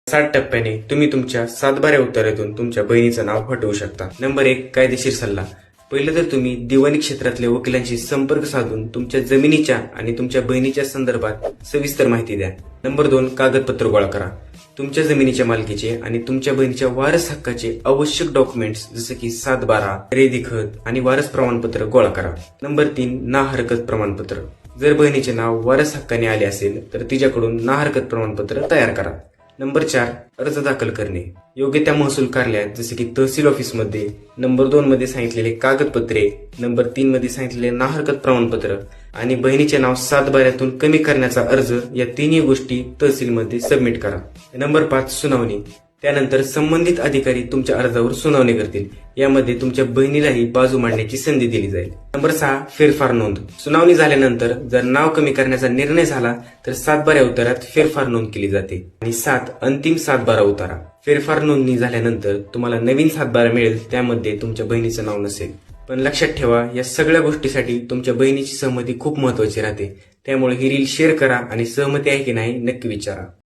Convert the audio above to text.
7 टप्प्याने तुम्ही तुमच्या सातबाऱ्या उत्तरातून तुमच्या बहिणीचं नाव हटवू शकता. नंबर 1, कायदेशीर सल्ला. पहिलं तर तुम्ही दिवाणी क्षेत्रातल्या वकिलांशी संपर्क साधून तुमच्या जमिनीच्या आणि तुमच्या बहिणीच्या संदर्भात सविस्तर माहिती द्या. नंबर 2, कागदपत्र गोळा करा. तुमच्या जमिनीच्या मालकीचे आणि तुमच्या बहिणीच्या वारस हक्काचे आवश्यक डॉक्युमेंट्स जसे की सातबारा, खरेदी खत आणि वारस प्रमाणपत्र गोळा करा. नंबर 3, ना हरकत प्रमाणपत्र. जर बहिणीचे नाव वारस हक्काने आले असेल तर तिच्याकडून ना हरकत प्रमाणपत्र तयार करा. नंबर 4, अर्ज दाखल करणे. योग्य त्या महसूल कार्यालयात जसे की तहसील ऑफिसमध्ये नंबर 2 मध्ये सांगितलेले कागदपत्रे, नंबर 3 मध्ये सांगितलेले ना हरकत प्रमाणपत्र आणि बहिणीचे नाव सातबाऱ्यातून कमी करण्याचा अर्ज या तिन्ही गोष्टी तहसीलमध्ये सबमिट करा. नंबर 5, सुनावणी. त्यानंतर संबंधित अधिकारी तुमच्या अर्जावर सुनावणी करतील. यामध्ये तुमच्या बहिणीलाही बाजू मांडण्याची संधी दिली जाईल. नंबर 6, फेरफार नोंद. सुनावणी झाल्यानंतर जर नाव कमी करण्याचा निर्णय झाला तर सातबाऱ्या उतारात फेरफार नोंद केली जाते. आणि 7, अंतिम सातबारा उतारा. फेरफार नोंदणी झाल्यानंतर तुम्हाला नवीन सातबारा मिळेल, त्यामध्ये तुमच्या बहिणीचं नाव नसेल. पण लक्षात ठेवा, या सगळ्या गोष्टीसाठी तुमच्या बहिणीची सहमती खूप महत्वाची राहते. त्यामुळे ही रील शेअर करा आणि सहमती आहे की नाही नक्की विचारा.